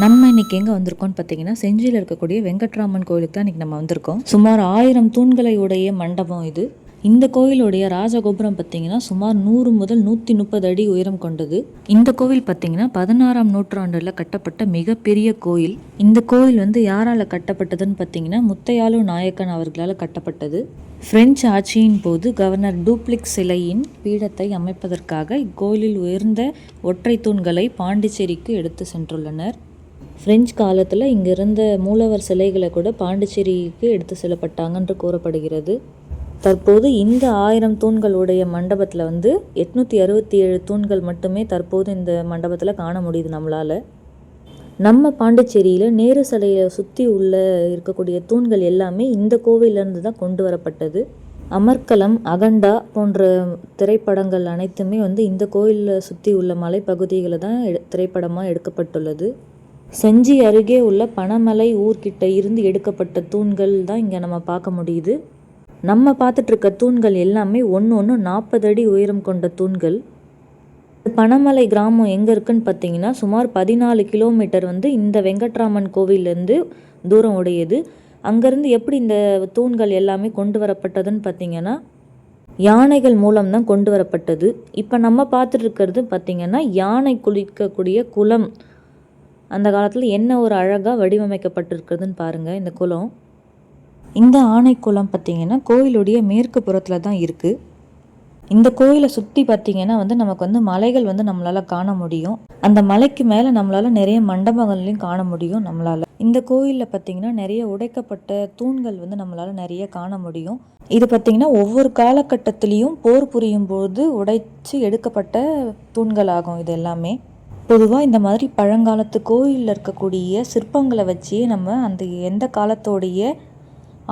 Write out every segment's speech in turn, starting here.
நம்ம இன்னைக்கு எங்கே வந்திருக்கோம்னு பார்த்தீங்கன்னா, செஞ்சியில் இருக்கக்கூடிய வெங்கட்ராமன் கோயிலுக்கு தான் இன்றைக்கி நம்ம வந்திருக்கோம். சுமார் 1000 தூண்களை உடைய மண்டபம் இது. இந்த கோயிலுடைய ராஜகோபுரம் பார்த்தீங்கன்னா சுமார் 100 முதல் 130 அடி உயரம் கொண்டது. இந்த கோவில் பார்த்தீங்கன்னா 16ஆம் நூற்றாண்டில் கட்டப்பட்ட மிகப்பெரிய கோயில். இந்த கோயில் யாரால் கட்டப்பட்டதுன்னு பார்த்தீங்கன்னா முத்தையாலு நாயக்கன் அவர்களால் கட்டப்பட்டது. பிரெஞ்சு ஆட்சியின் போது கவர்னர் டூப்ளிக்ஸ் சிலையின் பீடத்தை அமைப்பதற்காக இக்கோயிலில் உயர்ந்த ஒற்றை தூண்களை பாண்டிச்சேரிக்கு எடுத்து சென்றுள்ளனர். பிரெஞ்சு காலத்தில் இங்கே இருந்த மூலவர் சிலைகளை கூட பாண்டிச்சேரிக்கு எடுத்து செல்லப்பட்டாங்கன்று கூறப்படுகிறது. தற்போது இந்த 1000 தூண்களுடைய மண்டபத்தில் 867 தூண்கள் மட்டுமே தற்போது இந்த மண்டபத்தில் காண முடியுது நம்மளால். நம்ம பாண்டிச்சேரியில் நேரு சிலையை சுற்றி இருக்கக்கூடிய தூண்கள் எல்லாமே இந்த கோவிலிருந்து தான் கொண்டு வரப்பட்டது. அமர்கலம், அகண்டா போன்ற திரைப்படங்கள் அனைத்துமே இந்த கோயிலில் சுற்றி உள்ள மலைப்பகுதிகளை தான் திரைப்படமாக எடுக்கப்பட்டுள்ளது. செஞ்சி அருகே உள்ள பனமலை ஊர்கிட்ட இருந்து எடுக்கப்பட்ட தூண்கள் தான் இங்கே நம்ம பார்க்க முடியுது. நம்ம பார்த்துட்ருக்க தூண்கள் எல்லாமே ஒன்று 40 அடி உயரம் கொண்ட தூண்கள். பனமலை கிராமம் எங்கே இருக்குன்னு பார்த்தீங்கன்னா சுமார் 14 கிலோமீட்டர் இந்த வெங்கட்ராமன் கோவிலேருந்து தூரம் உடையது. அங்கேருந்து எப்படி இந்த தூண்கள் எல்லாமே கொண்டு வரப்பட்டதுன்னு பார்த்தீங்கன்னா யானைகள் மூலம்தான் கொண்டு வரப்பட்டது. இப்போ நம்ம பார்த்துட்டு இருக்கிறது பார்த்திங்கன்னா யானை குளிக்கக்கூடிய குளம். அந்த காலத்தில் என்ன ஒரு அழகாக வடிவமைக்கப்பட்டிருக்குதுன்னு பாருங்கள் இந்த குளம். இந்த ஆனைக்குளம் பார்த்திங்கன்னா கோயிலுடைய மேற்கு புறத்தில் தான் இருக்குது. இந்த கோயிலை சுற்றி பார்த்திங்கன்னா நமக்கு மலைகள் நம்மளால் காண முடியும். அந்த மலைக்கு மேலே நம்மளால் நிறைய மண்டபங்கள்லையும் காண முடியும் நம்மளால். இந்த கோயிலில் பார்த்திங்கன்னா நிறைய உடைக்கப்பட்ட தூண்கள் நம்மளால் நிறைய காண முடியும். இது பார்த்திங்கன்னா ஒவ்வொரு காலகட்டத்திலையும் போர் புரியும் போது உடைச்சி எடுக்கப்பட்ட தூண்கள் ஆகும். இது எல்லாமே பொதுவாக இந்த மாதிரி பழங்காலத்து கோயிலில் இருக்கக்கூடிய சிற்பங்களை வச்சு நம்ம அந்த எந்த காலத்தோடைய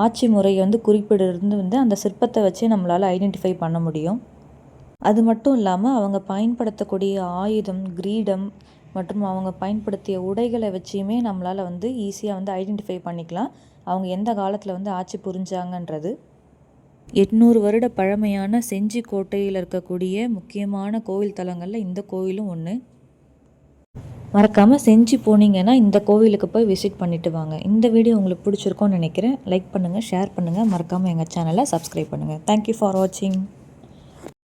ஆட்சி முறையை குறிப்பிடுறது அந்த சிற்பத்தை வச்சு நம்மளால் ஐடென்டிஃபை பண்ண முடியும். அது மட்டும் இல்லாமல் அவங்க பயன்படுத்தக்கூடிய ஆயுதம், கிரீடம் மற்றும் அவங்க பயன்படுத்திய உடைகளை வச்சுமே நம்மளால் ஈஸியாக ஐடென்டிஃபை பண்ணிக்கலாம் அவங்க எந்த காலத்தில் ஆட்சி புரிஞ்சாங்கன்றது. 800 வருட பழமையான செஞ்சி கோட்டையில் இருக்கக்கூடிய முக்கியமான கோவில் தலங்களில் இந்த கோயிலும் ஒன்று. மறக்காமல் செஞ்சு போனீங்கன்னா இந்த கோவிலுக்கு போய் விசிட் பண்ணிவிட்டு வாங்க. இந்த வீடியோ உங்களுக்கு பிடிச்சிருக்கோன்னு நினைக்கிறேன். லைக் பண்ணுங்கள், ஷேர் பண்ணுங்கள், மறக்காமல் எங்கள் சேனலை சப்ஸ்கிரைப் பண்ணுங்கள். தேங்க்யூ ஃபார் வாட்சிங்.